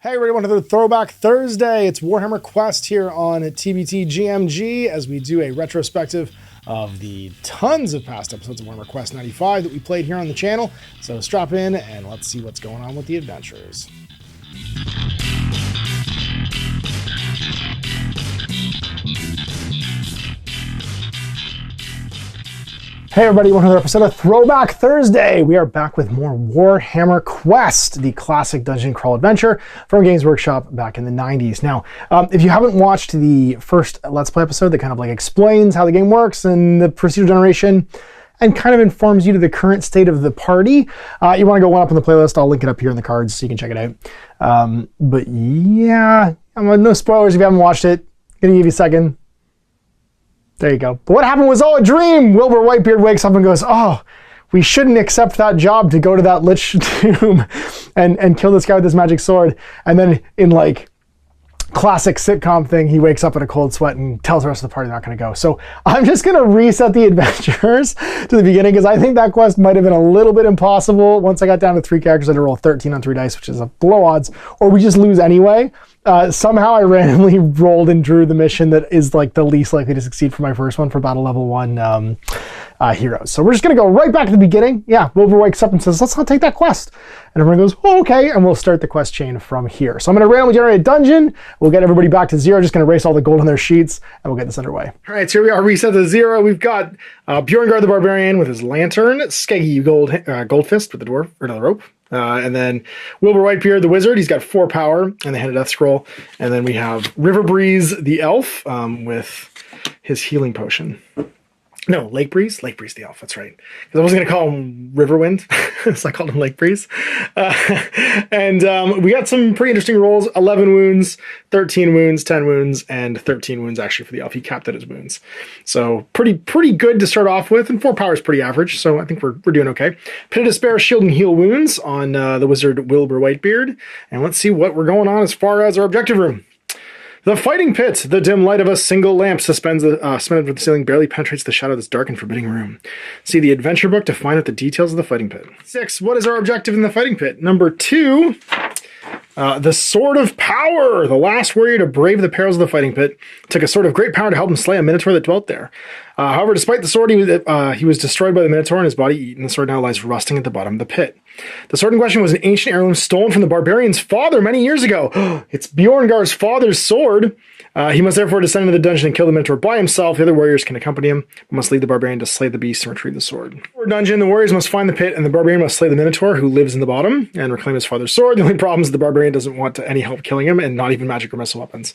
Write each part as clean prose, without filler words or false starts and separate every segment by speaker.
Speaker 1: Hey everybody, welcome to the Throwback Thursday. It's Warhammer Quest here on TBT GMG as we do a retrospective of the tons of past episodes of Warhammer Quest 95 that we played here on the channel. So strap in and let's see what's going on with the adventures. Hey everybody, welcome to another episode of Throwback Thursday. We are back with more Warhammer Quest, the classic dungeon crawl adventure from Games Workshop back in the 90s. Now, if you haven't watched the first Let's Play episode that kind of like explains how the game works and the procedural generation and kind of informs you to the current state of the party, you want to go one up on the playlist. I'll link it up here in the cards so you can check it out. But yeah, no spoilers if you haven't watched it. Gonna give you a second. There you go. But what happened was all a dream. Wilbur Whitebeard wakes up and goes, oh, we shouldn't accept that job to go to that Lich tomb and kill this guy with this magic sword. And then in like classic sitcom thing, he wakes up in a cold sweat and tells the rest of the party they're not going to go. So I'm just going to reset the adventures to the beginning because I think that quest might have been a little bit impossible. Once I got down to 3 characters, I had to roll 13 on 3 dice, which is a below odds, or we just lose anyway. Somehow I randomly rolled and drew the mission that is like the least likely to succeed for my first one for battle level 1 heroes. So we're just going to go right back to the beginning. Yeah, Wilbur wakes up and says, let's not take that quest. And everyone goes, oh, okay. And we'll start the quest chain from here. So I'm going to randomly generate a dungeon. We'll get everybody back to 0. Just going to erase all the gold on their sheets and we'll get this underway. All right, so here we are, reset to 0. We've got Bjorngard the Barbarian with his lantern, Skeggy Goldfist with the dwarf, or no, the rope. And then Wilbur Whitebeard, the wizard, he's got 4 power and the Hand of Death scroll. And then we have River Breeze, the elf, with his healing potion. No, Lake Breeze the elf, that's right. Because I wasn't going to call him Riverwind, so I called him Lake Breeze. And we got some pretty interesting rolls, 11 wounds, 13 wounds, 10 wounds, and 13 wounds actually for the elf. He capped at his wounds. So pretty good to start off with, and 4 power is pretty average, so I think we're doing okay. Pit of Despair, shield and heal wounds on the wizard Wilbur Whitebeard. And let's see what we're going on as far as our objective room. The Fighting Pit. The dim light of a single lamp suspended from the ceiling barely penetrates the shadow of this dark and forbidding room. See the adventure book to find out the details of the Fighting Pit. 6. What is our objective in the Fighting Pit? Number 2. The Sword of Power. The last warrior to brave the perils of the Fighting Pit took a sword of great power to help him slay a minotaur that dwelt there. However, despite the sword, he was destroyed by the minotaur and his body eaten. The sword now lies rusting at the bottom of the pit. The sword in question was an ancient heirloom stolen from the barbarian's father many years ago. It's Bjorngard's father's sword. He must therefore descend into the dungeon and kill the minotaur by himself. The other warriors can accompany him, but must lead the barbarian to slay the beast and retrieve the sword. For dungeon, the warriors must find the pit, and the barbarian must slay the minotaur who lives in the bottom and reclaim his father's sword. The only problem is the barbarian doesn't want any help killing him, and not even magic or missile weapons.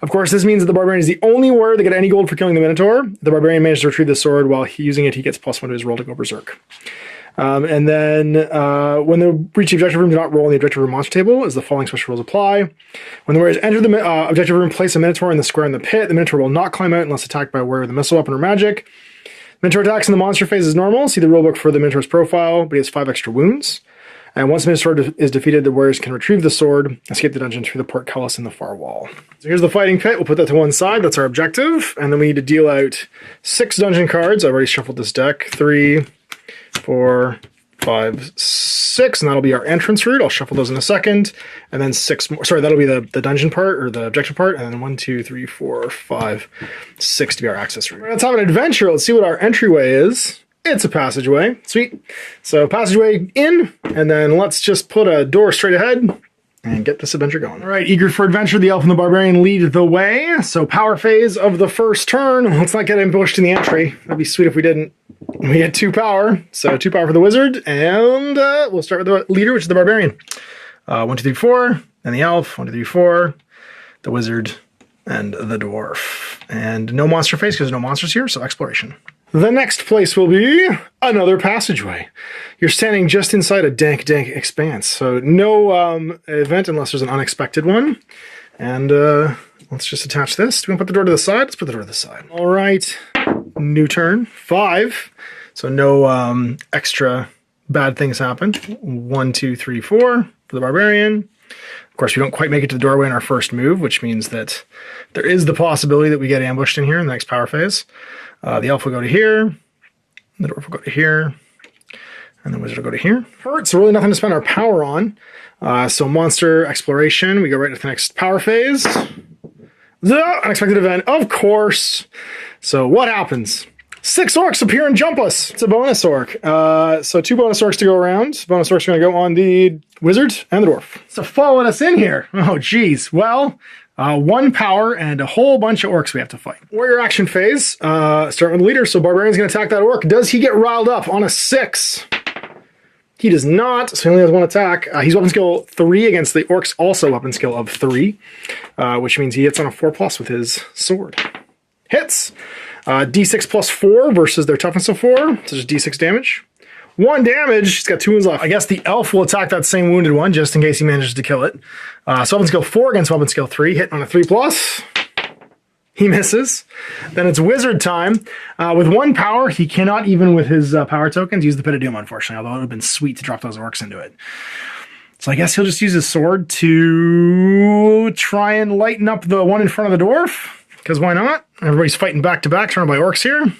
Speaker 1: Of course, this means that the barbarian is the only warrior that get any gold for killing the minotaur. The barbarian managed to retrieve the sword. While using it, he gets +1 to his roll to go berserk. And then when they reach the objective room, do not roll on the objective room monster table as the following special rules apply. When the warriors enter the objective room, place a minotaur in the square in the pit. The minotaur will not climb out unless attacked by a warrior with a missile weapon or magic. Minotaur attacks in the monster phase is normal. See the rulebook for the minotaur's profile, but he has 5 extra wounds. And once the minotaur is defeated, the warriors can retrieve the sword, escape the dungeon through the portcullis in the far wall. So here's the Fighting Pit. We'll put that to one side. That's our objective. And then we need to deal out 6 dungeon cards. I've already shuffled this deck. 3, 4, 5, 6, and that'll be our entrance route. I'll shuffle those in a second. And then 6 more. Sorry, that'll be the dungeon part, or the objective part. And then 1, 2, 3, 4, 5, 6 to be our access route. Let's have an adventure. Let's see what our entryway is. It's a passageway. Sweet. So passageway in, and then let's just put a door straight ahead and get this adventure going. All right, eager for adventure, the elf and the barbarian lead the way. So power phase of the first turn. Let's not get ambushed in the entry. That'd be sweet if we didn't. We get 2 power. So 2 power for the wizard, and we'll start with the leader, which is the barbarian. 1, 2, 3, 4, and the elf. 1, 2, 3, 4, the wizard, and the dwarf. And no monster phase because there's no monsters here, so exploration. The next place will be another passageway. You're standing just inside a dank expanse. So no event unless there's an unexpected one. And let's just attach this. Do we want to put the door to the side? Let's put the door to the side. All right. New turn. 5. So no extra bad things happen. 1, 2, 3, 4 for the barbarian. Of course, we don't quite make it to the doorway in our first move, which means that there is the possibility that we get ambushed in here in the next power phase. The elf will go to here, the dwarf will go to here, And the wizard will go to here. Hurt, so really nothing to spend our power on. So monster exploration, we go right to the next power phase. Unexpected event, of course. So what happens? 6 orcs appear and jump us. It's a bonus orc. So 2 bonus orcs to go around. Bonus orcs are going to go on the wizard and the dwarf. So following us in here. Oh, geez. Well, 1 power and a whole bunch of orcs we have to fight. Warrior action phase. Start with the leader. So Barbarian's going to attack that orc. Does he get riled up on a 6? He does not, so he only has 1 attack. He's weapon skill 3 against the orcs, also weapon skill of 3, which means he hits on a 4+ with his sword. Hits. D6 plus 4 versus their toughness of 4, so just D6 damage. 1 damage, he's got 2 wounds left. I guess the elf will attack that same wounded one, just in case he manages to kill it. So weapon skill 4 against weapon skill 3, hit on a 3+. He misses. Then it's wizard time. With 1 power, he cannot, even with his power tokens, use the Pit of Doom, unfortunately, although it would have been sweet to drop those orcs into it. So I guess he'll just use his sword to try and lighten up the one in front of the dwarf, because why not? Everybody's fighting back-to-back, surrounded by orcs here. So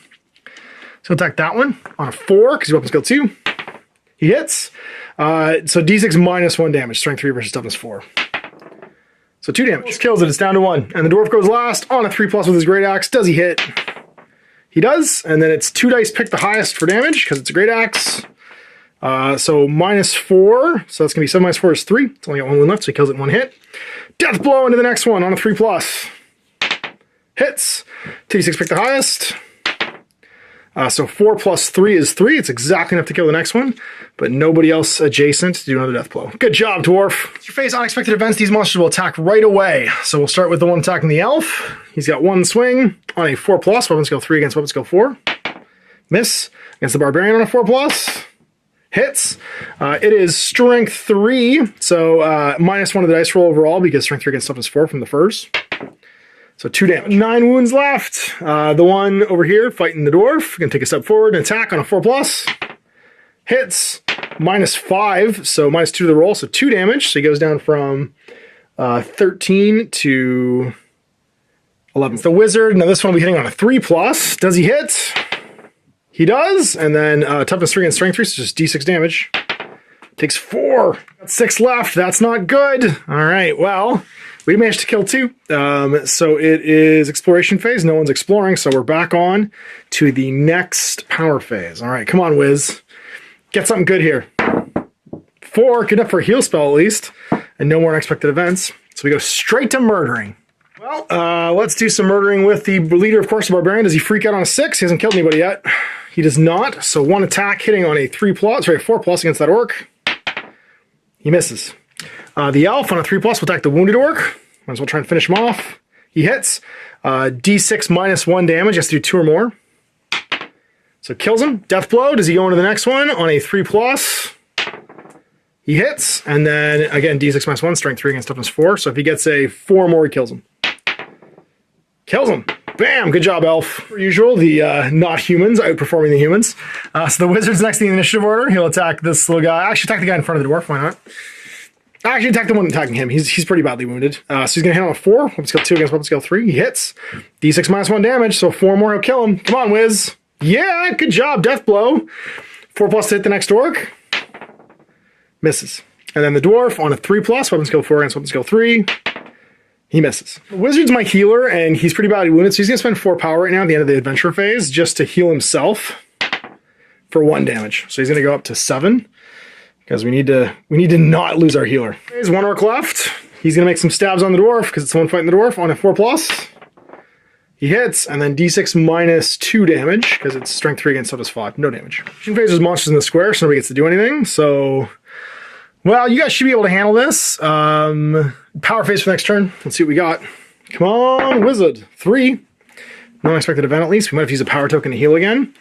Speaker 1: he'll attack that one on a 4, because he's weapon skill 2. He hits. So D6 minus 1 damage, strength 3 versus toughness 4. So 2 damage. Kills it, it's down to 1. And the dwarf goes last on a 3+ with his great axe. Does he hit? He does. And then it's 2 dice, pick the highest for damage, because it's a great axe. So -4. So that's going to be 7 minus 4 is 3. It's only got 1 wound left, so he kills it in 1 hit. Death blow into the next one on a 3+. Hits. 2d6, pick the highest. So 4 plus 3 is 3. It's exactly enough to kill the next one, but nobody else adjacent to do another death blow. Good job, dwarf. If you face unexpected events, these monsters will attack right away. So we'll start with the one attacking the elf. He's got 1 swing on a 4+, weapon skill 3 against weapon skill 4. Miss. Against the barbarian on a 4+. Hits. It is strength 3, so -1 of the dice roll overall, because strength 3 against toughness 4 from the furs. So 2 damage. 9 wounds left. The one over here fighting the dwarf. Gonna take a step forward and attack on a 4+. Hits. -5, so -2 to the roll, so 2 damage. So he goes down from 13 to 11. The wizard, now this one will be hitting on a 3+. Does he hit? He does. And then toughness 3 and strength 3, so just D6 damage. Takes 4. Got 6 left. That's not good. All right, well, we managed to kill 2. So it is exploration phase. No one's exploring, so we're back on to the next power phase. All right, come on, Wiz. Get something good here. 4, good enough for a heal spell at least, and no more unexpected events. So we go straight to murdering. Well, let's do some murdering with the leader, of course, the barbarian. Does he freak out on a 6? He hasn't killed anybody yet. He does not. So 1 attack hitting on a 4+ against that orc. He misses. The elf on a 3+ will attack the wounded orc. Might as well try and finish him off. He hits. D6 -1 damage. He has to do 2 or more. So kills him. Death blow. Does he go into the next one on a 3+? He hits. And then, again, D6 -1, strength 3 against toughness 4. So if he gets a 4 or more, he kills him. Kills him. Bam! Good job, elf. Per usual, the not humans outperforming the humans. So the wizard's next in the initiative order. He'll attack this little guy. Actually, attack the guy in front of the dwarf. Why not? Actually, attack the one attacking him. He's pretty badly wounded. So he's going to hit on a 4. Weapon skill 2 against weapon skill 3. He hits. D6 -1 damage, so 4 more, he'll kill him. Come on, Wiz. Yeah, good job. Death blow. 4+ to hit the next orc. Misses. And then the dwarf on a 3+, weapon skill 4 against weapon skill 3. He misses. The wizard's my healer, and he's pretty badly wounded, so he's going to spend 4 power right now at the end of the adventure phase just to heal himself for 1 damage. So he's going to go up to 7. Because we need to not lose our healer. There's 1 orc left. He's gonna make some stabs on the dwarf because it's the one fighting the dwarf on a 4+. He hits, and then D6 -2 damage because it's strength 3 against toughness 5. No damage. Action phase is monsters in the square, so nobody gets to do anything. So, well, you guys should be able to handle this. Power phase for next turn. Let's see what we got. Come on, wizard. 3. No unexpected event at least. We might have to use a power token to heal again.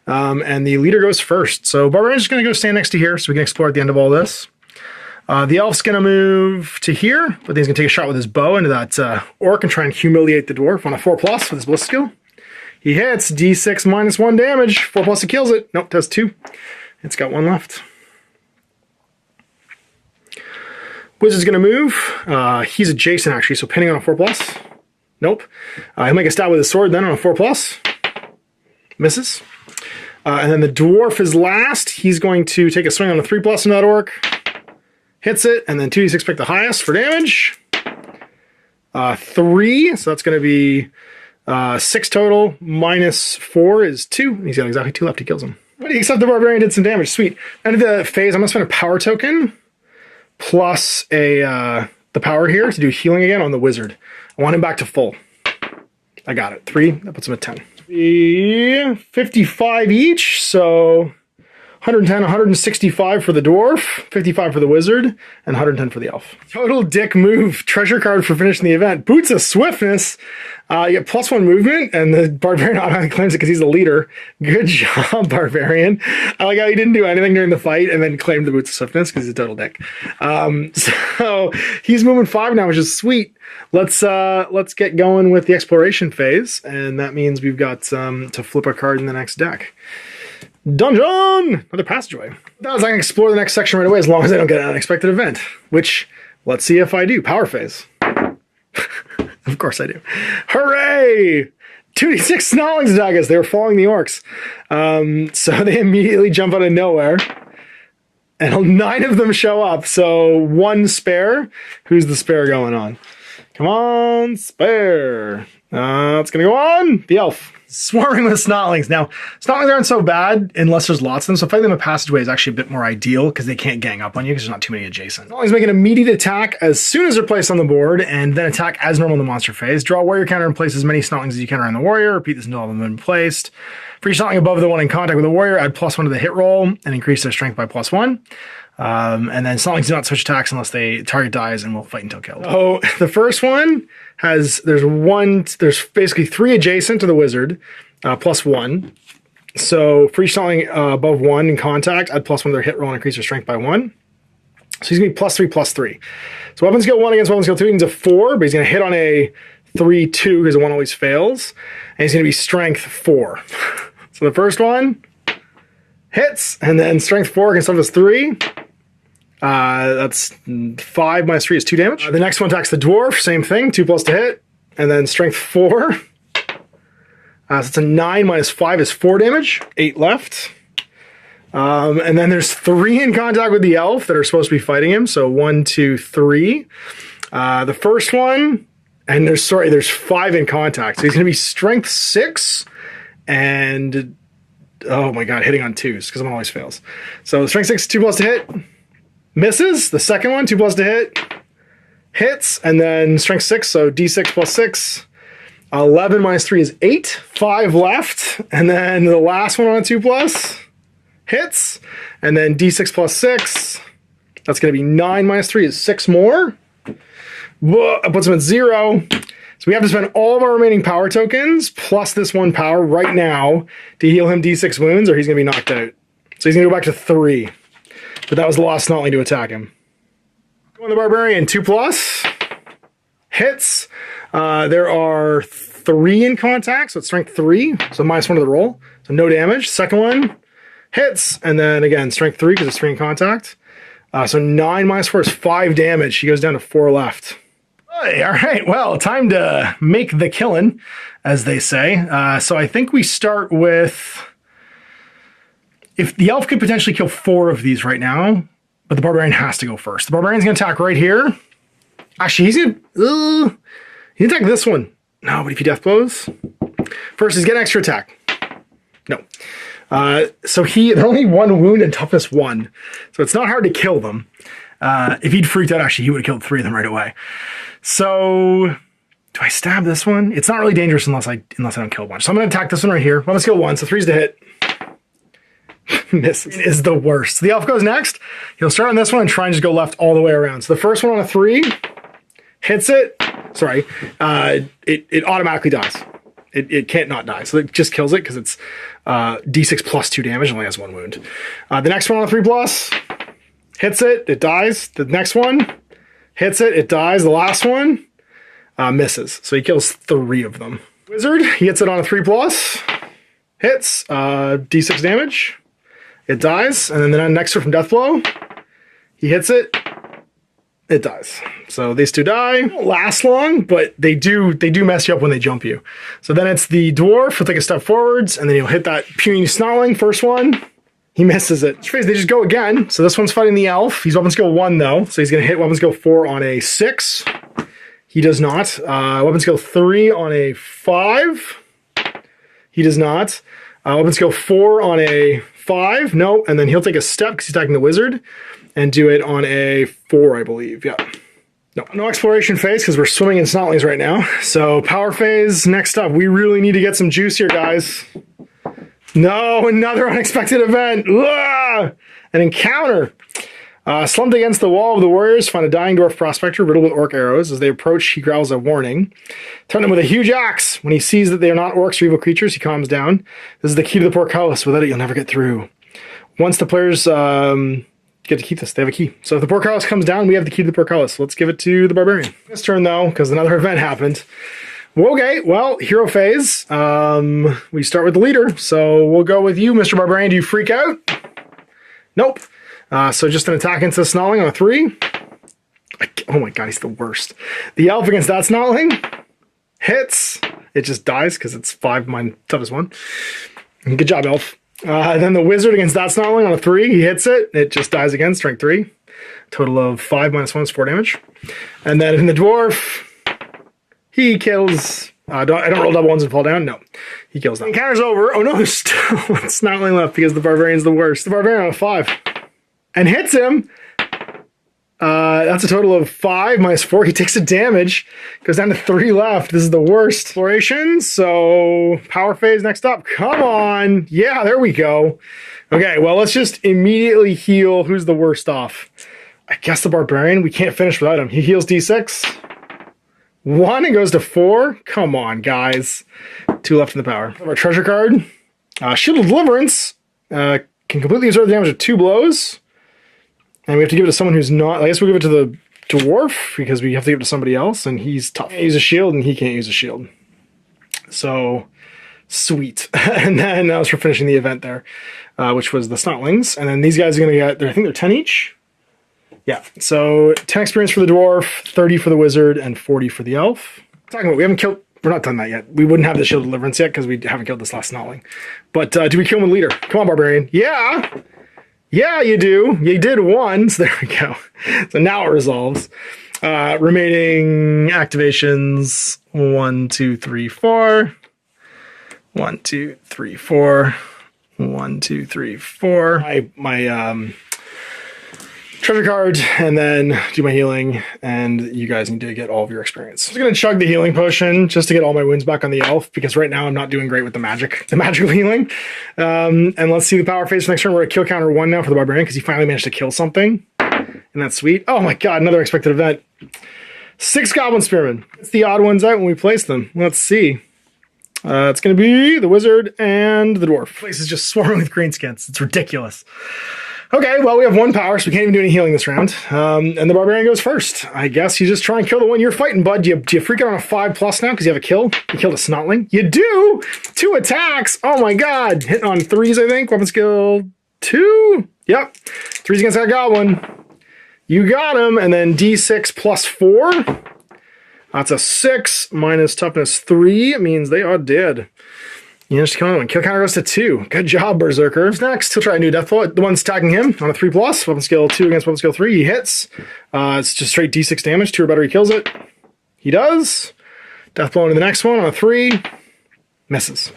Speaker 1: And the leader goes first. So Barbarian's just going to go stand next to here so we can explore at the end of all this. The elf's going to move to here, but then he's going to take a shot with his bow into that orc and try and humiliate the dwarf on a 4+ with his ballistic skill. He hits. D6 -1 damage. 4+ it kills it. Nope, does 2. It's got 1 left. Wizard's going to move. He's adjacent actually, so pinning on a 4+. Nope. He'll make a stab with his sword then on a 4+. Misses. And then the dwarf is last. He's going to take a swing on the 3+ in that orc. Hits it, and then 2d6 pick the highest for damage. 3, so that's going to be 6 total. -4 is 2. He's got exactly 2 left. He kills him. Except the barbarian did some damage. Sweet. End of the phase, I'm going to spend a power token plus the power here to do healing again on the wizard. I want him back to full. I got it. 3. That puts him at 10. 55 each, so 110, 165 for the dwarf, 55 for the wizard, and 110 for the elf. Total dick move. Treasure card for finishing the event. Boots of Swiftness. You get +1 movement, and the barbarian automatically claims it because he's the leader. Good job, barbarian. I like how he didn't do anything during the fight and then claimed the Boots of Swiftness because he's a total dick. So he's moving 5 now, which is sweet. Let's get going with the exploration phase, and that means we've got to flip a card in the next deck. Dungeon! Another passageway. That was I can explore the next section right away as long as I don't get an unexpected event, which, let's see if I do. Power phase. Of course I do. Hooray! 2d6 Snotlings attack us. They were following the orcs. So they immediately jump out of nowhere. And 9 of them show up. So 1 spare. Who's the spare going on? Come on, spare. It's going to go on. The elf. Swarming with Snotlings. Now, Snotlings aren't so bad unless there's lots of them, so fighting them in passageway is actually a bit more ideal because they can't gang up on you because there's not too many adjacent. Snotlings make an immediate attack as soon as they're placed on the board, and then attack as normal in the monster phase. Draw a warrior counter and place as many Snotlings as you can around the warrior. Repeat this until all of them have been placed. For each Snotling above the one in contact with the warrior, add +1 to the hit roll and increase their strength by +1. And then Snotlings do not switch attacks unless the target dies and will fight until killed. Oh, the first one has, there's basically 3 adjacent to the wizard, +1. So for each Snotling above 1 in contact, add +1 to their hit roll and increase their strength by 1. So he's going to be +3/+3. So weapon skill 1 against weapon skill 2, he needs a 4, but he's going to hit on a 3/2 because the 1 always fails. And he's going to be strength 4. So the first one hits, and then strength 4 against toughness 3. That's 5 - 3 is 2 damage. The next one attacks the dwarf, same thing, 2+ to hit, and then strength 4. So it's a 9 - 5 is 4 damage. 8 left. And then there's 3 in contact with the elf that are supposed to be fighting him. So 1, 2, 3. The first one, and there's 5 in contact. So he's going to be strength 6 and, oh my god, hitting on 2s because one always fails. So strength 6, 2+ to hit. Misses. The second one, 2+ to hit. Hits. And then strength 6, so d6 + 6. 11 - 3 is 8. 5 left. And then the last one on a 2+ hits. And then d6 + 6. That's going to be 9 - 3 is 6 more. Whoa, that puts him at 0. So we have to spend all of our remaining power tokens plus this 1 power right now to heal him d6 wounds, or he's going to be knocked out. So he's going to go back to 3. But that was the last Snotling to attack him. Going the barbarian, 2+ hits. There are 3 in contact, so it's strength 3, so -1 to the roll, so no damage. Second one hits, and then again strength 3 because it's 3 in contact. So 9 - 4 is 5 damage. He goes down to 4 left. Hey, all right, well, time to make the killing, as they say. So I think we start with, if the elf could potentially kill 4 of these right now, but the barbarian has to go first. The barbarian's going to attack right here. Actually, he's going to attack this one. No, but if he death blows, first he's getting extra attack. No. So they're only 1 wound and toughness 1. So it's not hard to kill them. If he'd freaked out, actually, he would have killed 3 of them right away. So do I stab this one? It's not really dangerous unless I don't kill a bunch. So I'm going to attack this one right here. Weapon skill 1, so 3's to hit. Misses. Is the worst. So the elf goes next. He'll start on this one and try and just go left all the way around. So the first one on a 3 hits it. Sorry. It automatically dies. It can't not die. So it just kills it because it's d6 + 2 damage, only has 1 wound. The next one on a 3+ hits it. It dies. The next one hits it. It dies. The last one misses. So he kills 3 of them. Wizard, he hits it on a 3+. Hits. D6 damage. It dies, and then the next one from Deathblow, he hits it, it dies. So these two die. They don't last long, but they do mess you up when they jump you. So then it's the dwarf. He'll take a step forwards, and then he'll hit that puny snotling, first one. He misses it. They just go again. So this one's fighting the elf. He's weapon skill 1 though. So he's gonna hit weapon skill 4 on a 6. He does not. Weapon skill 3 on a 5. He does not. Weapon skill 4 on a 5. No. And then he'll take a step because he's attacking the wizard and do it on a 4, I believe. Yeah. No exploration phase because we're swimming in snotlings right now. So power phase next up. We really need to get some juice here, guys. No, another unexpected event. Ugh! An encounter. Slumped against the wall of the warriors, find a dying dwarf prospector riddled with orc arrows. As they approach, he growls a warning. Threaten him with a huge axe. When he sees that they are not orcs or evil creatures, he calms down. This is the key to the portcullis. Without it, you'll never get through. Once the players get to keep this, they have a key. So if the portcullis comes down, we have the key to the portcullis. Let's give it to the barbarian. This turn, though, because another event happened. Okay, well, hero phase. We start with the leader. So we'll go with you, Mr. Barbarian. Do you freak out? Nope. So just an attack into the Snotling on a 3. Oh my god, he's the worst. The elf against that Snotling hits. It just dies because it's 5 my toughest one. Good job, elf. Then the wizard against that Snotling on a 3. He hits it. It just dies again, strength 3. Total of 5 minus 1 is 4 damage. And then in the dwarf, he kills. I don't roll double ones and fall down. No, he kills them. Encounter's over. Oh no, there's still one Snotling left because the barbarian's the worst. The barbarian on a 5 and hits him. That's a total of 5 minus 4. He takes a damage. Goes down to 3 left. This is the worst. Exploration. So power phase next up. Come on. Yeah, there we go. Okay, well, let's just immediately heal. Who's the worst off? I guess the barbarian. We can't finish without him. He heals D6. 1 and goes to 4. Come on, guys. 2 left in the power. Our treasure card. Shield of Deliverance. Can completely absorb the damage of 2 blows. And we have to give it to someone who's not... I guess we'll give it to the dwarf because we have to give it to somebody else. And he's tough. He can't use a shield and he can't use a shield. So, sweet. And then that was for finishing the event there, which was the Snotlings. And then these guys are going to get... I think they're 10 each. Yeah, so 10 experience for the dwarf, 30 for the wizard, and 40 for the elf. Talking about, we haven't killed, we're not done that yet. We wouldn't have the shield of deliverance yet because we haven't killed this last Snotling. But do we kill him with leader? Come on, barbarian. Yeah! Yeah, you do. You did 1, so there we go. So now it resolves. Remaining activations, 1, 2, 3, 4. 1, 2, 3, 4. 1, 2, 3, 4. My treasure card, and then do my healing, and you guys need to get all of your experience. I'm just gonna chug the healing potion just to get all my wounds back on the elf, because right now I'm not doing great with the magical healing. And let's see the power phase for next turn. We're at kill counter 1 now for the barbarian, because he finally managed to kill something, and that's sweet. Oh my god, another expected event. 6 goblin spearmen. It's the odd ones out when we place them. Let's see. It's gonna be the wizard and the dwarf. The place is just swarming with greenskins. It's ridiculous. Okay, well, we have 1 power, so we can't even do any healing this round. And the barbarian goes first. I guess you just try and kill the one you're fighting, bud. Do you freak out on a 5+ now because you have a kill? You killed a Snotling? You do! 2 attacks! Oh my god! Hitting on 3s, I think. Weapon skill 2? Yep. 3s against that goblin. You got him, and then D6 plus 4. That's a 6 minus toughness 3. It means they are dead. You just kill one. Kill counter goes to 2. Good job, Berserker. Who's next? He'll try a new death blow. The one's attacking him on a 3+. Weapon skill 2 against weapon skill 3. He hits. It's just straight D6 damage. 2 or better, he kills it. He does. Death blow into the next one on a 3. Misses.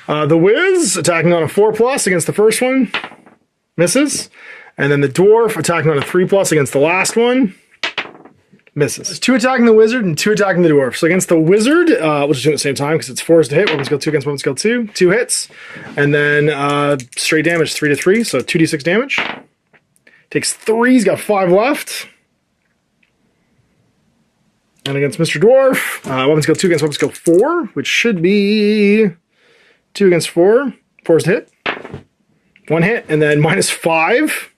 Speaker 1: The Wiz attacking on a 4+ against the first one. Misses. And then the Dwarf attacking on a 3+ against the last one. Misses. There's 2 attacking the wizard and 2 attacking the dwarf. So against the wizard, we'll just do it at the same time because it's 4s to hit. Weapon skill 2 against weapon skill 2. 2 hits. And then straight damage 3 to 3. So 2d6 damage. Takes 3. He's got 5 left. And against Mr. Dwarf, weapon skill 2 against weapon skill 4, which should be 2 against 4. 4s to hit. 1 hit. And then minus 5.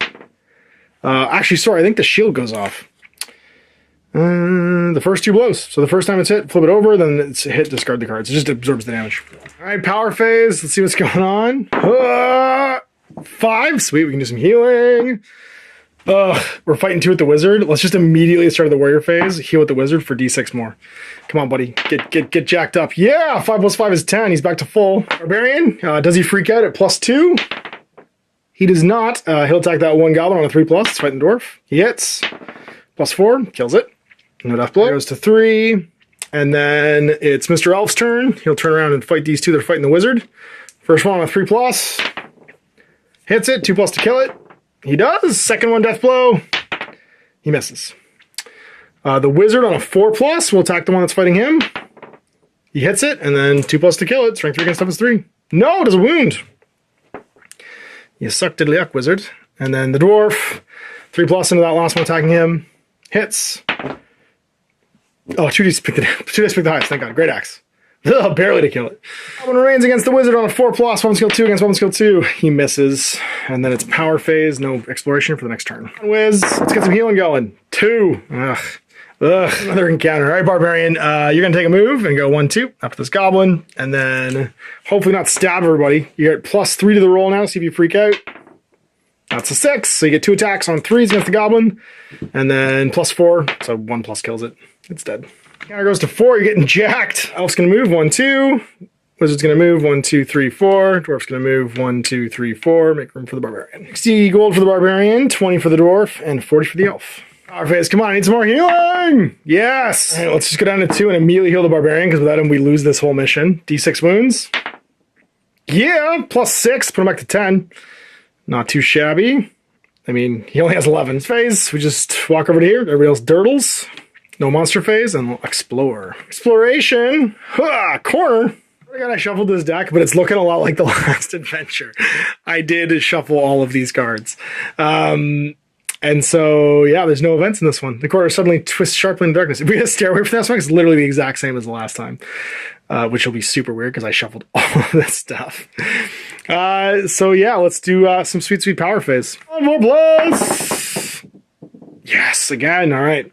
Speaker 1: Actually, sorry, I think the shield goes off. The first 2 blows. So the first time it's hit, flip it over, then it's hit, discard the cards. It just absorbs the damage. All right, power phase. Let's see what's going on. 5. Sweet, we can do some healing. We're fighting 2 with the wizard. Let's just immediately start the warrior phase. Heal with the wizard for D6 more. Come on, buddy. Get jacked up. Yeah, 5 plus 5 is 10. He's back to full. Barbarian, does he freak out at +2? He does not. He'll attack that 1 goblin on a 3+. It's fighting the dwarf. He hits. +4, kills it. No death blow. Goes to 3. And then it's Mr. Elf's turn. He'll turn around and fight these 2 that are fighting the wizard. First one on a 3+. Hits it, 2+ to kill it. He does. Second one, death blow. He misses. The wizard on a 4+ will attack the one that's fighting him. He hits it, and then 2+ to kill it. Strength 3 against toughness 3. No, does a wound. You suck diddly yuck, wizard. And then the dwarf, 3+ into that last one attacking him. Hits. Oh, 2d pick the highest. Thank God. Great axe. Ugh, barely to kill it. Goblin remains against the wizard on a 4+, weapon skill 2 against weapon skill 2. He misses. And then it's power phase, no exploration for the next turn. Wiz, let's get some healing going. 2. Ugh. Another encounter. All right, Barbarian, you're going to take a move and go 1-2 after this goblin. And then hopefully not stab everybody. You get +3 to the roll now, see if you freak out. That's a 6, so you get 2 attacks on 3s against the goblin. And then +4, so 1+ kills it. It's dead. Counter goes to 4, you're getting jacked. Elf's gonna move 1-2. Wizard's gonna move 1-2-3-4. Dwarf's gonna move 1-2-3-4. Make room for the barbarian. 60 gold for the barbarian, 20 for the dwarf, and 40 for the elf. Power phase, come on, I need some more healing! Yes! All right, let's just go down to 2 and immediately heal the barbarian, because without him we lose this whole mission. D6 wounds. Yeah, +6, put him back to 10. Not too shabby. I mean, he only has 11. Phase, we just walk over to here. Everybody else dirtles. No monster phase, and we'll explore. Exploration! Corner! I shuffled this deck, but it's looking a lot like the last adventure. I did shuffle all of these cards. And so, yeah, there's no events in this one. The corner suddenly twists sharply in the darkness. If we had a stairway for this one, it's literally the exact same as the last time. Which will be super weird because I shuffled all of this stuff. So, yeah, let's do some sweet power phase. 1 more plus! Yes, again. All right.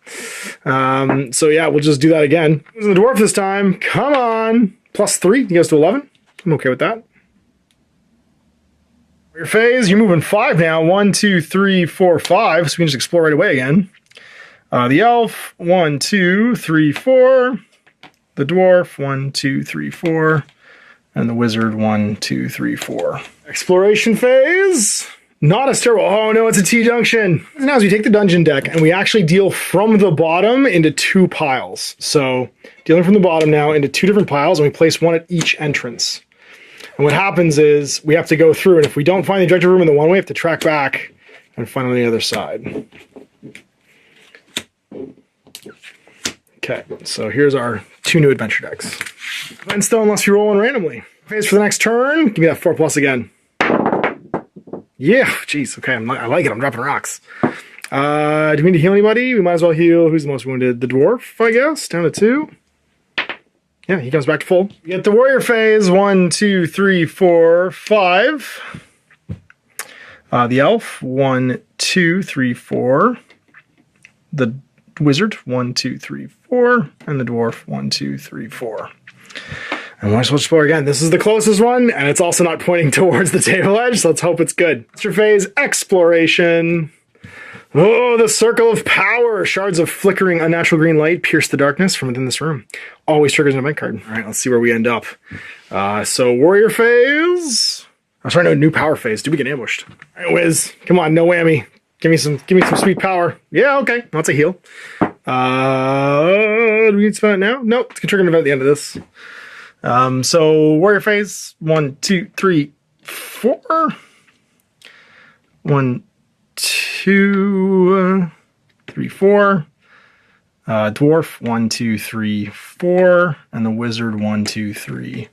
Speaker 1: So yeah, we'll just do that again. Using the dwarf this time. Come on. +3. He goes to 11. I'm okay with that. Your phase, you're moving 5 now. 1, 2, 3, 4, 5. So we can just explore right away again. The elf, 1, 2, 3, 4. The dwarf, 1, 2, 3, 4. And the wizard, 1, 2, 3, 4. Exploration phase. Not a stairwell. Oh no, it's a T-junction. Now as we take the dungeon deck and we actually deal from the bottom into 2 piles. So dealing from the bottom now into 2 different piles, and we place 1 at each entrance. And what happens is we have to go through, and if we don't find the objective room in the one way, we have to track back and find on the other side. Okay, so here's our 2 new adventure decks. And still, unless you roll 1 randomly. Phase for the next turn, give me that 4+ again. Yeah, jeez, okay, I like it, I'm dropping rocks. Do we need to heal anybody? We might as well heal, who's the most wounded? The dwarf, I guess, down to 2. Yeah, he comes back to full. We get the warrior phase, 1, 2, 3, 4, 5. The elf, 1, 2, 3, 4. The wizard, 1, 2, 3, 4. And the dwarf, 1, 2, 3, 4. And we'll explore again. This is the closest one, and it's also not pointing towards the table edge, so let's hope it's good. Monster phase, exploration. Oh, the circle of power. Shards of flickering unnatural green light pierce the darkness from within this room. Always triggers an event card. All right, let's see where we end up. So warrior phase. I'm sorry, no, new power phase. Do we get ambushed? All right, Wiz, come on, no whammy. Give me some sweet power. Yeah, okay, that's a heal. Do we need to spend it now? Nope, it's gonna trigger an event at the end of this. So warrior phase, 1, 2, 3, 4. 1, 2, 3, 4. Dwarf, 1, 2, 3, 4. And the wizard, 1, 2, 3,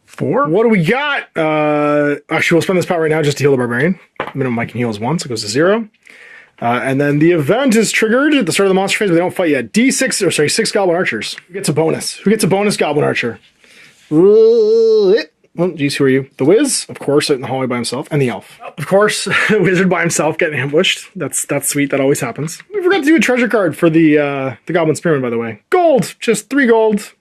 Speaker 1: 4. What do we got? Actually, we'll spend this power right now just to heal the barbarian. Minimum I can heal is 1, so it goes to 0. And then the event is triggered at the start of the monster phase, but they don't fight yet. 6 goblin archers. Who gets a bonus? Who gets a bonus goblin archer? Well, geez, who are you? The Wiz, of course, out in the hallway by himself, and the elf. Of course, the wizard by himself getting ambushed. That's sweet. That always happens. We forgot to do a treasure card for the Goblin Spearman, by the way. Gold, just 3 gold.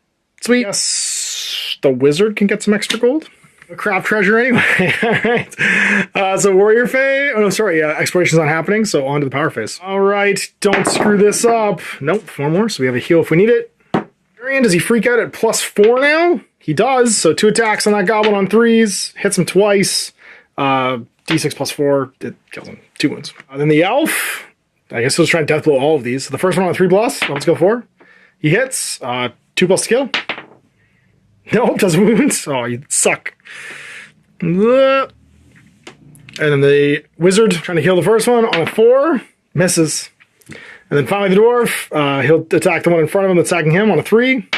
Speaker 1: Sweet. Yes, the wizard can get some extra gold. A crap treasure anyway. All right. So warrior phase. Oh no, sorry. Exploration's not happening. So on to the power phase. All right. Don't screw this up. Nope. 4 more. So we have a heal if we need it. Varian, does he freak out at +4 now? He does. So 2 attacks on that goblin on 3s. Hits him twice. D6 +4. It kills him. 2 wounds. Then the elf. I guess he'll try to death blow all of these. So the first one on a 3+. Let's go 4. He hits. 2+ to kill. Nope, does wounds. Oh, you suck. And then the wizard trying to heal the first one on a 4. Misses. And then finally the dwarf. He'll attack the one in front of him that's attacking him on a 3.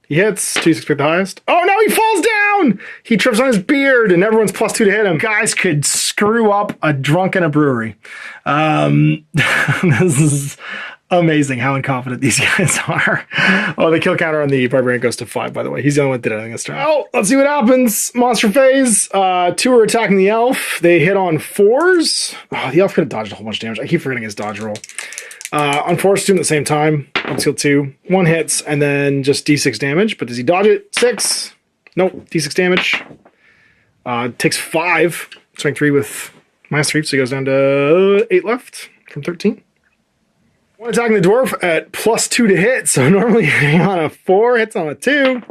Speaker 1: He hits. 2 pick the highest. Oh no, he falls down! He trips on his beard and everyone's +2 to hit him. Guys could screw up a drunk in a brewery. This is amazing how incompetent these guys are. Oh, the kill counter on the barbarian goes to 5, by the way. He's the only one that did anything this turn. Oh, let's see what happens. Monster phase. 2 are attacking the elf. They hit on 4s. Oh, the elf could have dodged a whole bunch of damage. I keep forgetting his dodge roll. On 4s, 2 at the same time. Let's kill 2. 1 hits, and then just D6 damage. But does he dodge it? 6. Nope. D6 damage. Takes 5. Swing 3 with -3, so he goes down to 8 left from 13. 1 attacking the dwarf at +2 to hit, so normally hitting on a 4, hits on a 2.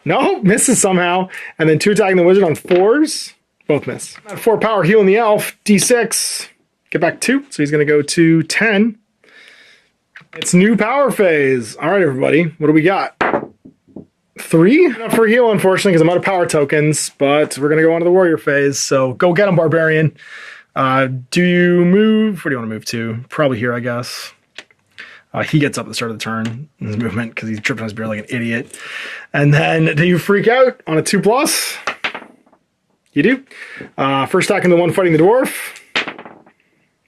Speaker 1: Nope, misses somehow. And then 2 attacking the wizard on 4s. Both miss. 4 power heal in the elf. D6. Get back 2, so he's going to go to 10. It's new power phase. All right, everybody. What do we got? 3? Not for heal, unfortunately, because I'm out of power tokens, but we're going to go on to the warrior phase, so go get him, barbarian. Do you move? Where do you want to move to? Probably here, I guess. He gets up at the start of the turn in his movement because he's tripping on his beard like an idiot. And then do you freak out on a 2+? You do. First attacking the one fighting the dwarf.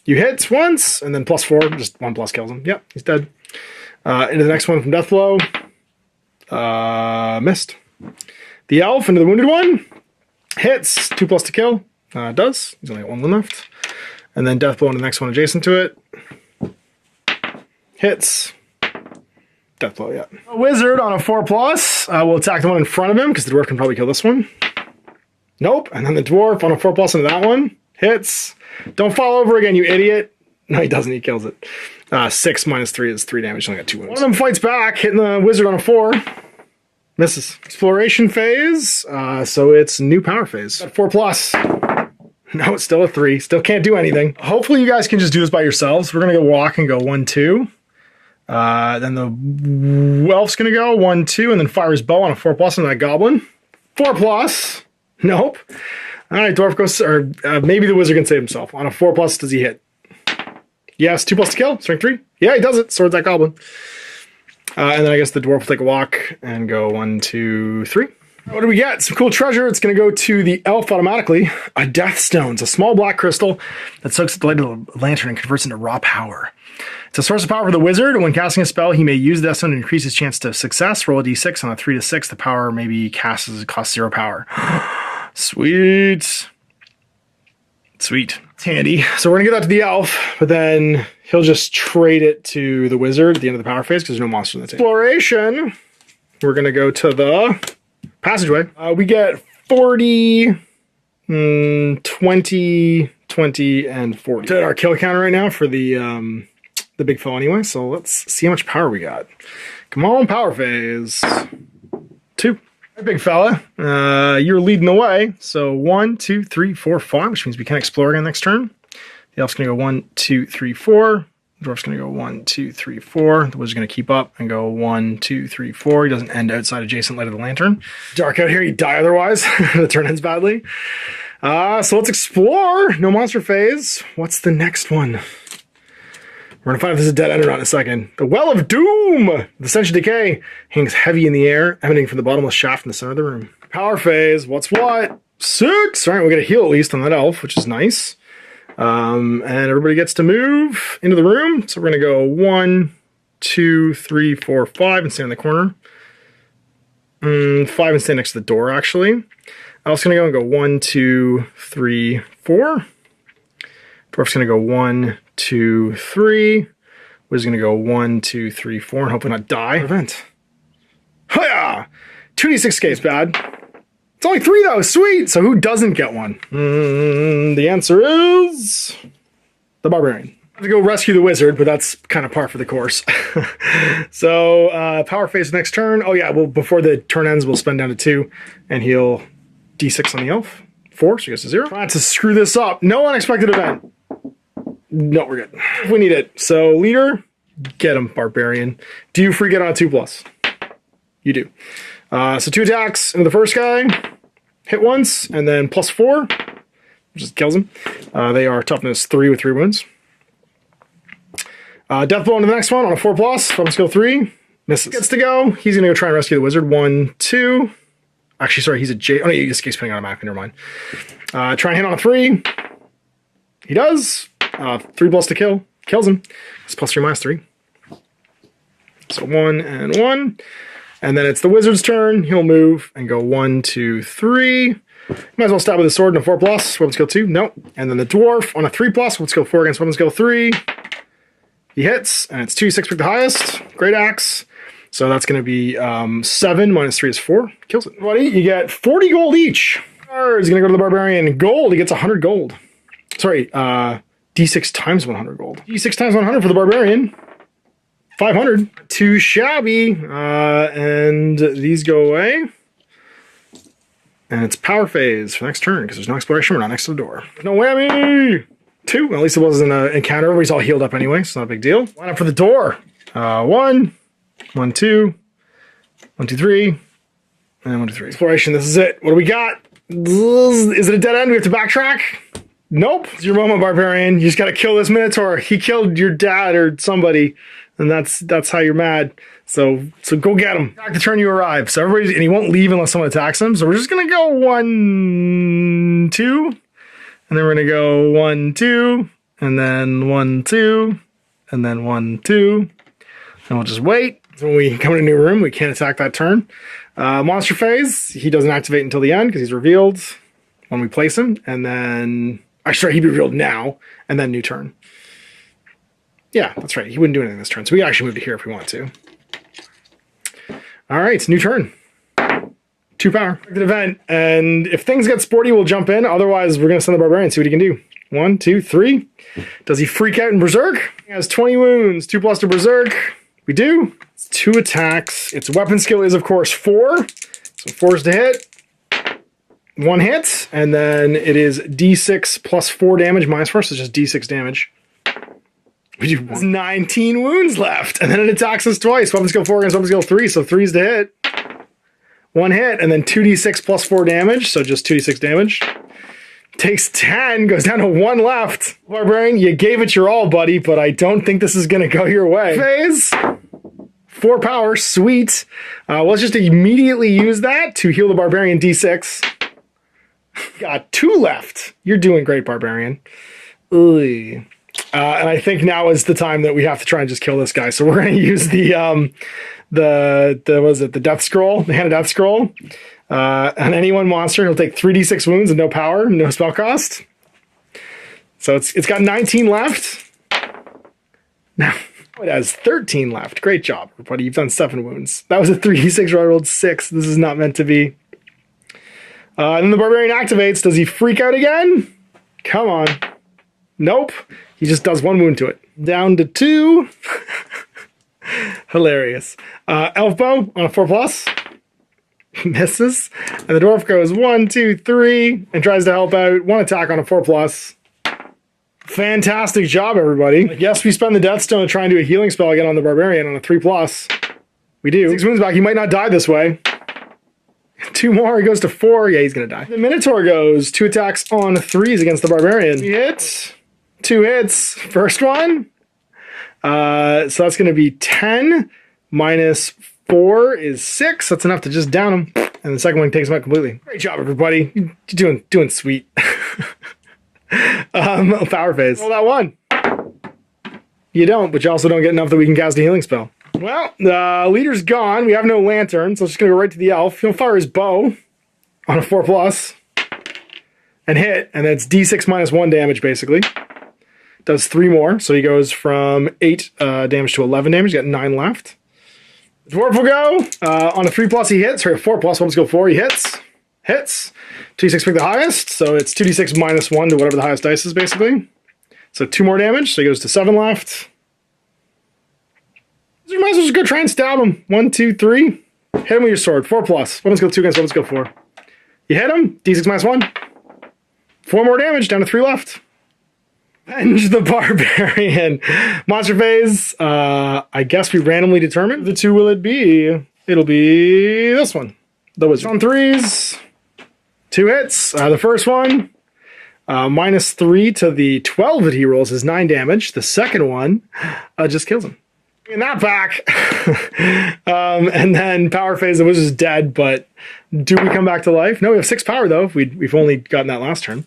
Speaker 1: You hit once, and then +4, just 1+ kills him. Yep, he's dead. Into the next one from death blow. Missed. The elf into the wounded one. Hits, 2+ to kill. Does. He's only got 1 wound left. And then death blow into the next one adjacent to it. Hits. Death blow, yeah. A wizard on a 4+ will attack the one in front of him because the dwarf can probably kill this one. Nope. And then the dwarf on a 4+ into that one. Hits. Don't fall over again, you idiot. No, he doesn't. He kills it. 6 -3 is 3 damage. Only got 2 wounds. One of them fights back, hitting the wizard on a 4. Misses. Exploration phase. So it's new power phase. 4+. No, it's still a 3. Still can't do anything. Hopefully you guys can just do this by yourselves. We're going to go walk and go 1, 2. Then the elf's going to go 1, 2, and then fire his bow on a 4+ on that goblin. 4+. Nope. All right, dwarf goes, or maybe the wizard can save himself. On a 4+, does he hit? Yes, 2+ to kill. Strength 3. Yeah, he does it. Swords that goblin. And then I guess the dwarf will take a walk and go 1, 2, 3. What do we get? Some cool treasure. It's going to go to the elf automatically. A death stone. It's a small black crystal that soaks the light of the lantern and converts into raw power. It's a source of power for the wizard. When casting a spell, he may use the death stone to increase his chance to success. Roll a d6 on a 3 to 6. The power may be cast as it costs 0 power. Sweet. Sweet. It's handy. So we're going to give that to the elf, but then he'll just trade it to the wizard at the end of the power phase because there's no monster in the table. Exploration. We're going to go to the passageway. We get 40, 20, 20, and 40. We're at our kill counter right now for the big foe anyway, so let's see how much power we got. Come on, power phase. 2. Big fella, you're leading the way. So 1, 2, 3, 4, 5, which means we can explore again next turn. The elf's going to go 1, 2, 3, 4. The dwarf's going to go 1, 2, 3, 4. The wizard's going to keep up and go 1, 2, 3, 4. He doesn't end outside adjacent light of the lantern. Dark out here, you die otherwise. The turn ends badly. So let's explore. No monster phase. What's the next one? We're going to find if this is a dead end or not in a second. The Well of Doom! The stench of decay hangs heavy in the air, emanating from the bottomless shaft in the center of the room. Power phase. What's what? 6! All right, we get a heal at least on that elf, which is nice. And everybody gets to move into the room. So we're going to go 1, 2, 3, 4, 5 and stand in the corner. 5 and stand next to the door, actually. Elf's going to go and go 1, 2, 3, 4. Dwarf's going to go 1, 2, 3. Wizard's going to go 1, 2, 3, 4, and hopefully not die. Prevent. Hiya! 2d6 escapes bad. It's only 3 though, sweet! So who doesn't get one? The answer is the Barbarian. I have to go rescue the wizard, but that's kind of par for the course. So power phase next turn. Oh yeah, well before the turn ends, we'll spend down to 2, and he'll D6 on the elf. 4, so he goes to 0. Trying to screw this up. No unexpected event. No, we're good. If we need it. So leader, get him, Barbarian. Do you free get on a 2+? You do. So 2 attacks into the first guy. Hit once, and then +4. Just kills him. They are toughness 3 with 3 wounds. Death blow into the next one on a 4+, weapon skill 3. Misses. Gets to go. He's going to go try and rescue the wizard. 1, 2. Actually, sorry, he's a J. Oh, no, he escapes putting on a map. Never mind. Try and hit on a 3. He does. 3+ to kill. Kills him. It's +3, -3. So 1 and 1. And then it's the wizard's turn. He'll move and go 1, 2, 3. Might as well stab with a sword on a 4+. Weapon skill 2. Nope. And then the dwarf on a 3+. Weapon skill 4 against weapon skill 3. He hits, and it's 2, 6, pick the highest. Great axe. So that's going to be 7 minus 3 is 4. Kills it. Buddy, you get 40 gold each. He's going to go to the Barbarian. Gold, he gets 100 gold. Sorry, D6 times 100 gold. D6 times 100 for the Barbarian. 500. Too shabby. And these go away. And it's power phase for next turn, because there's no exploration. We're not next to the door. No whammy! 2. Well, at least it wasn't an encounter. Everybody's all healed up anyway, so not a big deal. Line up for the door. 1, 1, 2, 1, 2, 3, and 1, 2, 3. Exploration, this is it. What do we got? Is it a dead end? We have to backtrack? Nope. It's your moment, Barbarian. You just gotta kill this Minotaur. He killed your dad or somebody, and that's how you're mad. So go get him. Back the turn you arrive. So everybody's, and he won't leave unless someone attacks him. So we're just gonna go 1, 2, and then we're gonna go 1, 2, and then 1, 2, and then 1, 2, and we'll just wait. So when we come in a new room, we can't attack that turn. Monster phase, he doesn't activate until the end because he's revealed when we place him, and then actually he'd be revealed now, and then new turn. Yeah, that's right. He wouldn't do anything this turn, so we can actually move to here if we want to. All right, it's new turn. 2 power. The event, and if things get sporty, we'll jump in. Otherwise, we're gonna send the Barbarian, see what he can do. 1, 2, 3. Does he freak out in Berserk? He has 20 wounds, 2+ to Berserk. We do. It's 2 attacks. Its weapon skill is, of course, 4. So 4 is to hit. 1 hit, and then it is D6 plus 4 damage minus 4, so it's just D6 damage. We do 19 wounds left, and then it attacks us twice. Weapon skill 4 against weapon skill 3, so 3 is to hit. 1 hit, and then 2d6 plus 4 damage, so just 2d6 damage. Takes 10, goes down to 1 left. Barbarian, you gave it your all, buddy, but I don't think this is going to go your way. Phase. 4 power, sweet. Let's just immediately use that to heal the Barbarian D6. Got 2 left. You're doing great, Barbarian. Ugh. And I think now is the time that we have to try and just kill this guy. So we're going to use the Death Scroll, the Hand of Death Scroll. On any one monster, he'll take 3d6 wounds and no power, no spell cost. So it's got 19 left. Now it has 13 left. Great job, everybody. You've done 7 wounds. That was a 3d6 I rolled 6. This is not meant to be. And then the Barbarian activates. Does he freak out again? Come on. Nope. He just does 1 wound to it. Down to 2. Hilarious. Elf bow on a 4+. Misses. And the dwarf goes 1, 2, 3 and tries to help out. 1 attack on a 4+. Fantastic job, everybody. Yes, we spend the Death Stone to try and do a healing spell again on the Barbarian on a 3+. We do. 6 wounds back. He might not die this way. 2 more. He goes to 4. Yeah, he's going to die. The Minotaur goes 2 attacks on 3s against the Barbarian. 3 hits. 2 hits. First one. So that's going to be 10 minus 4 is 6. That's enough to just down him. And the second one takes him out completely. Great job, everybody. You're doing sweet. Power phase. Roll that 1. You don't, but you also don't get enough that we can cast a healing spell. Well, the leader's gone. We have no lantern, so it's just going to go right to the elf. He'll fire his bow on a 4+ and hit, and that's d6 minus 1 damage, basically. Does 3 more, so he goes from 8 damage to 11 damage. He's got 9 left. The dwarf will go on a 3+ he hits, or a 4+, weapon skill 4, he hits. Hits. 2d6 pick the highest, so it's 2d6 minus 1 to whatever the highest dice is, basically. So 2 more damage, so he goes to 7 left. So you might as well just go try and stab him. 1, 2, 3. Hit him with your sword. 4+. Weapons go 2 against weapons go 4. You hit him, d6 minus 1. 4 more damage, down to 3 left. Avenge the Barbarian. Monster phase, I guess we randomly determine. The 2 will it be? It'll be this one. The Wizard. On 3s. 2 hits. The first one, minus 3 to the 12 that he rolls is 9 damage. The second one just kills him. In that back. And then power phase, the Wizard's dead, but do we come back to life? No, we have 6 power though. We've only gotten that last turn.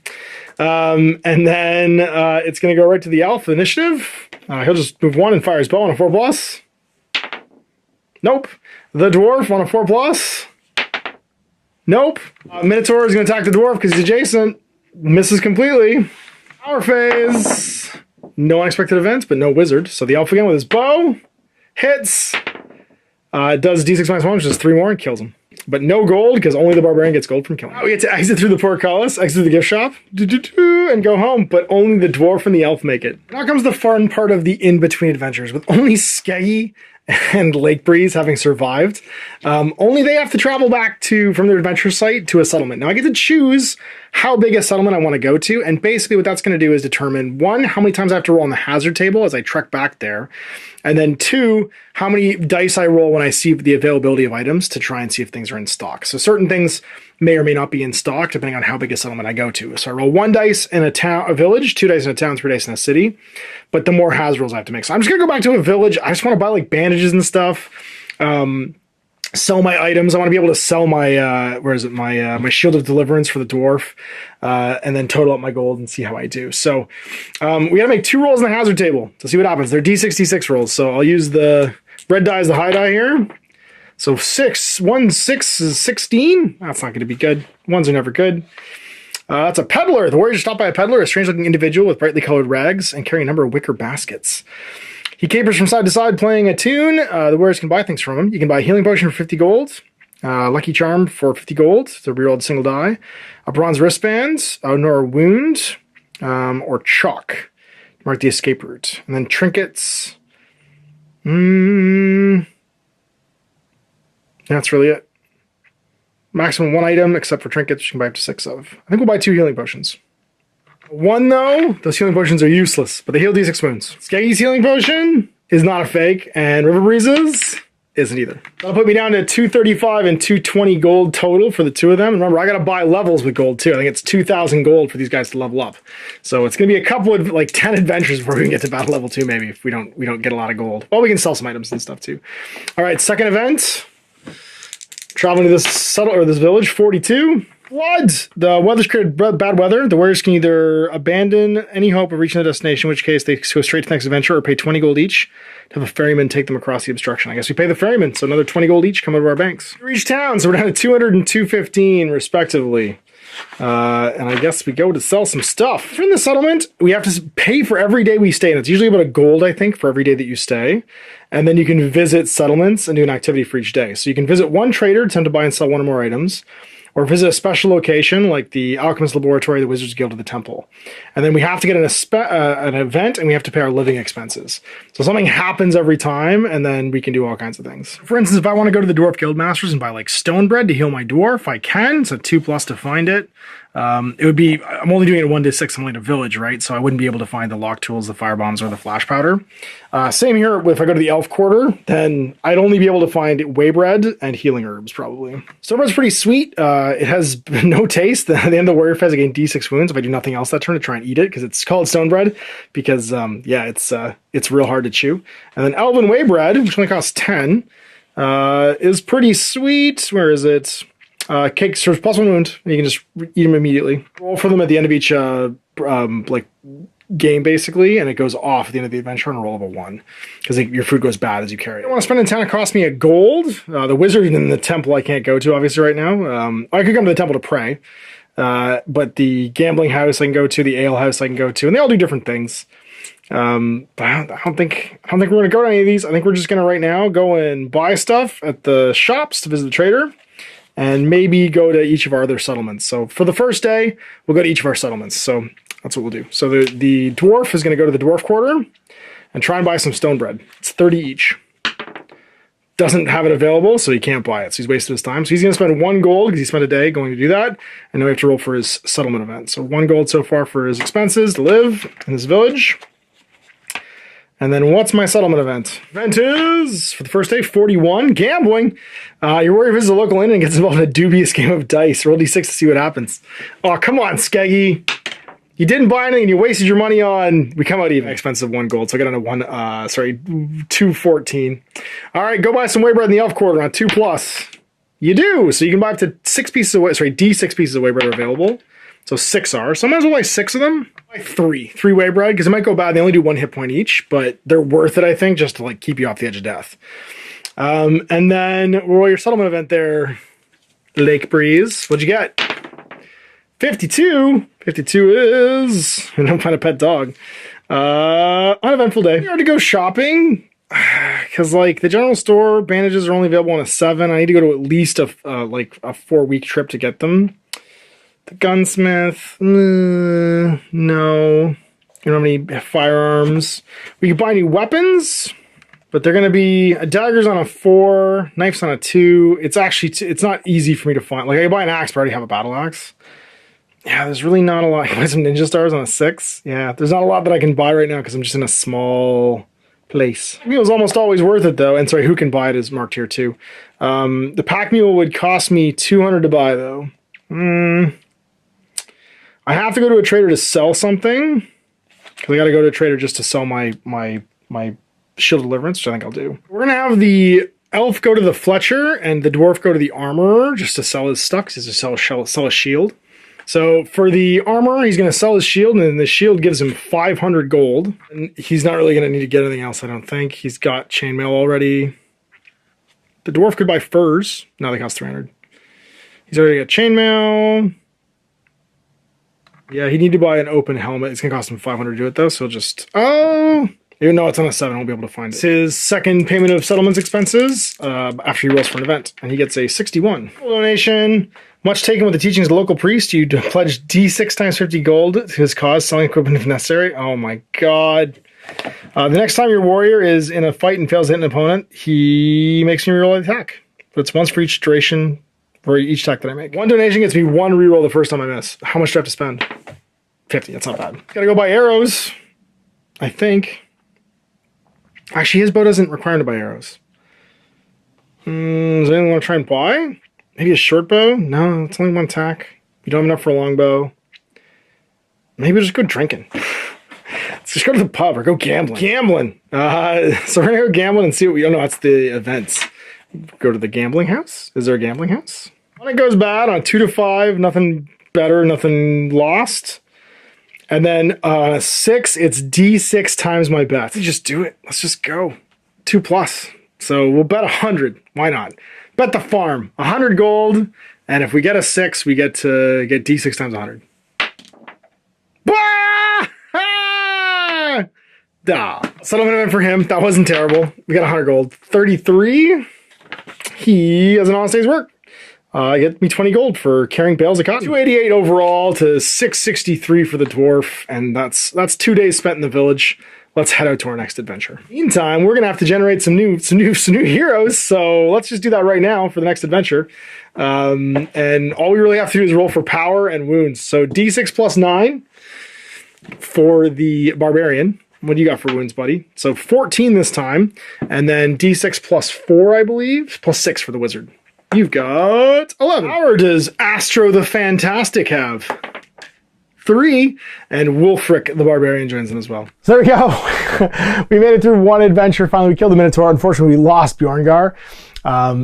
Speaker 1: And then it's going to go right to the Elf initiative. He'll just move 1 and fire his bow on a 4+. Nope. The Dwarf on a 4+. Nope. Minotaur is going to attack the Dwarf because he's adjacent. Misses completely. Power phase. No unexpected events, but no Wizard. So the Elf again with his bow. Hits. It does d6 minus 1, which is 3 more, and kills him. But no gold, because only the Barbarian gets gold from killing him. Now we get to exit through the portcullis, exit the gift shop, and go home, but only the Dwarf and the Elf make it. Now comes the fun part of the in-between adventures, with only Skeggy and Lake Breeze having survived. Only they have to travel back from their adventure site to a settlement. Now I get to choose how big a settlement I want to go to, and basically what that's going to do is determine, 1, how many times I have to roll on the hazard table as I trek back there, and then 2, how many dice I roll when I see the availability of items to try and see if things are in stock. So certain things may or may not be in stock depending on how big a settlement I go to. So I roll 1 dice in a village, 2 dice in a town, 3 dice in a city, but the more hazard rolls I have to make. So I'm just going to go back to a village. I just want to buy like bandages and stuff. Sell my items. I want to be able to sell my my Shield of Deliverance for the Dwarf, and then total up my gold and see how I do. So we gotta make 2 rolls in the hazard table to see what happens. They're d6 rolls, so I'll use the red die as the high die here. So 6 is 16. That's not going to be good. 1s are never good. That's a peddler. The warrior is stopped by a peddler, a strange-looking individual with brightly colored rags and carrying a number of wicker baskets. He capers from side to side playing a tune. The warriors can buy things from him. You can buy a healing potion for 50 gold, lucky charm for 50 gold, to reroll a single die, a bronze wristband, nor a wound, or chalk. Mark the escape route. And then trinkets. That's really it. Maximum 1 item, except for trinkets, which you can buy up to 6 of. I think we'll buy 2 healing potions. 1 though, those healing potions are useless, but they heal d6 wounds. Skeggy's healing potion is not a fake, and River Breeze's isn't either. That'll put me down to 235 and 220 gold total for the 2 of them. Remember, I gotta buy levels with gold too. I think it's 2,000 gold for these guys to level up. So it's gonna be a couple of like 10 adventures before we can get to battle level 2, maybe, if we don't get a lot of gold. Well, we can sell some items and stuff too. All right, second event. Traveling to this village, 42. Flood! The weather's created bad weather. The warriors can either abandon any hope of reaching the destination, in which case they go straight to the next adventure, or pay 20 gold each to have a ferryman take them across the obstruction. I guess we pay the ferryman, so another 20 gold each come over our banks. We reach town, so we're down to 200 and 215, respectively. And I guess we go to sell some stuff. If we're in the settlement, we have to pay for every day we stay, and it's usually about a gold, I think, for every day that you stay. And then you can visit settlements and do an activity for each day. So you can visit 1 trader, attempt to buy and sell 1 or more items, or visit a special location like the Alchemist Laboratory, the Wizard's Guild, or the Temple. And then we have to get an event, and we have to pay our living expenses. So something happens every time, and then we can do all kinds of things. For instance, if I want to go to the Dwarf Guildmasters and buy like stone bread to heal my dwarf, I can. It's a 2+ to find it. It would be, I'm only doing it 1 to 6, I'm only in a village, right? So I wouldn't be able to find the lock tools, the fire bombs, or the flash powder. Same here, if I go to the elf quarter, then I'd only be able to find whey bread and healing herbs, probably. Stone bread's pretty sweet. It has no taste. At the end of the warrior phase, I gain d6 wounds if I do nothing else that turn to try and eat it, because it's called stone bread, because, yeah, it's real hard to chew. And then elven whey bread, which only costs 10, is pretty sweet. Where is it? Cakes serves +1 wound. You can just eat them immediately. Roll for them at the end of each like game, basically, and it goes off at the end of the adventure on a roll of a 1, because your food goes bad as you carry it. I want to spend in town. It costs me a gold. The wizard and the temple I can't go to, obviously, right now. I could come to the temple to pray, but the gambling house I can go to, the ale house I can go to, and they all do different things. But I don't think we're gonna go to any of these. I think we're just gonna right now go and buy stuff at the shops to visit the trader. and maybe go to each of our other settlements. So for the first day, we'll go to each of our settlements. So that's what we'll do. So the dwarf is going to go to the dwarf quarter and try and buy some stone bread. It's 30 each. Doesn't have it available, so he can't buy it. So he's wasted his time. So he's going to spend 1 gold because he spent a day going to do that. And now we have to roll for his settlement event. So 1 gold so far for his expenses to live in his village. And then what's my settlement event? Event is, for the first day, 41. Gambling. Your warrior visits a local inn and gets involved in a dubious game of dice. Roll d6 to see what happens. Oh, come on, Skeggy. You didn't buy anything and you wasted your money on... We come out even. Expensive 1 gold, so I got on a 214. All right, go buy some whey bread in the elf quarter on 2+. You do! So you can buy up to 6 pieces of whey... D6 pieces of whey bread are available. So 6 are. So I might as well buy 6 of them. Buy 3 whey bread, because it might go bad. They only do 1 hit point each, but they're worth it, I think, just to like keep you off the edge of death. And then roll your settlement event there, Lake Breeze. What'd you get? 52. 52 is... And I'm trying to pet dog. Uneventful day. You already go shopping. Because like the general store bandages are only available on a 7. I need to go to at least a 4-week trip to get them. The gunsmith, no. You don't have any firearms. We can buy new weapons, but they're going to be daggers on a 4, knives on a 2. It's actually, it's not easy for me to find. Like I can buy an axe, but I already have a battle axe. Yeah, there's really not a lot. I can buy some ninja stars on a 6. Yeah, there's not a lot that I can buy right now because I'm just in a small place. Mule is almost always worth it though. And sorry, who can buy it is marked here too. The pack mule would cost me 200 to buy though. I have to go to a trader to sell something, because I got to go to a trader just to sell my shield deliverance, which I think I'll do. We're going to have the elf go to the Fletcher and the dwarf go to the armorer just to sell his stuff, because he's to sell a shield. So for the armorer, he's going to sell his shield, and then the shield gives him 500 gold. And he's not really going to need to get anything else, I don't think. He's got chainmail already. The dwarf could buy furs. No, they cost 300. He's already got chainmail. Yeah, he need to buy an open helmet. It's going to cost him 500 to do it, though, so just... Oh! Even though it's on a 7, I won't be able to find it. It's his second payment of settlements expenses after he rolls for an event, and he gets a 61. Donation. Much taken with the teachings of the local priest. You pledge D6 times 50 gold to his cause, selling equipment if necessary. Oh my god. The next time your warrior is in a fight and fails to hit an opponent, he makes me reroll the attack. But it's once for each duration... for each attack that I make. 1 donation gets me 1 reroll the first time I miss. How much do I have to spend? 50, that's not bad. Gotta go buy arrows, I think. Actually, his bow doesn't require him to buy arrows. Does anyone want to try and buy? Maybe a short bow? No, it's only 1 attack. You don't have enough for a long bow. Maybe we'll just go drinking. Let's just go to the pub or go gambling. Gambling! So we're gonna go gambling and see what we... Oh no, that's the events. Go to the gambling house? Is there a gambling house? When it goes bad on 2 to 5, nothing better, nothing lost. And then 6, it's D6 times my bet. Let's just do it. Let's just go. 2+. So we'll bet 100. Why not? Bet the farm. 100 gold. And if we get a 6, we get to get D6 times 100. Settlement event for him. That wasn't terrible. We got 100 gold. 33. He has an honest day's work. Get me 20 gold for carrying bales of cotton. 288 overall to 663 for the dwarf, and that's 2 days spent in the village. Let's head out to our next adventure. Meantime, we're gonna have to generate some new heroes, so let's just do that right now for the next adventure. And all we really have to do is roll for power and wounds. So D6 plus 9 for the barbarian. What do you got for wounds, buddy? So 14 this time, and then D6 plus 4, I believe, plus 6 for the wizard. You've got 11. Power does Astro the Fantastic have? 3, and Wulfric the Barbarian joins in as well. So there we go. We made it through 1 adventure. Finally, we killed the Minotaur. Unfortunately, we lost Bjorngar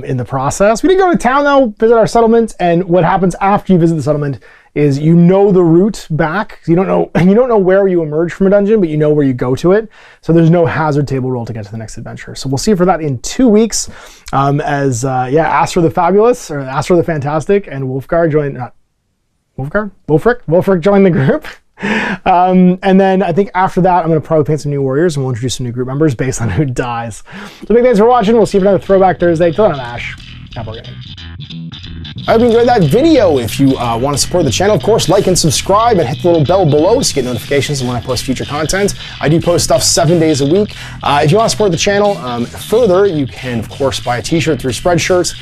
Speaker 1: in the process. We did go to town, though, visit our settlement, and what happens after you visit the settlement is you know the route back. You don't know where you emerge from a dungeon, but you know where you go to it. So there's no hazard table roll to get to the next adventure. So we'll see for that in 2 weeks Astro the Fabulous, or Astro the Fantastic, and Wulfric joined the group. And then I think after that, I'm going to probably paint some new warriors, and we'll introduce some new group members based on who dies. So big thanks for watching. We'll see you for another Throwback Thursday. Till then, I'm Ash. Happy gaming.
Speaker 2: I hope you enjoyed that video. If you want to support the channel, of course, like and subscribe and hit the little bell below to get notifications when I post future content. I do post stuff 7 days a week. If you want to support the channel further, you can, of course, buy a t-shirt through Spreadshirt,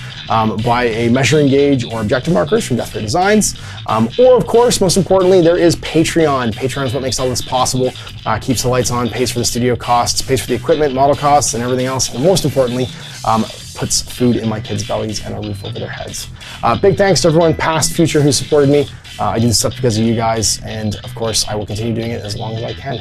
Speaker 2: buy a measuring gauge or objective markers from Death Ray Designs, or, of course, most importantly, there is Patreon. Patreon is what makes all this possible, keeps the lights on, pays for the studio costs, pays for the equipment, model costs, and everything else, and most importantly, puts food in my kids' bellies and a roof over their heads. Big thanks to everyone, past, future, who supported me. I do this stuff because of you guys, and of course, I will continue doing it as long as I can.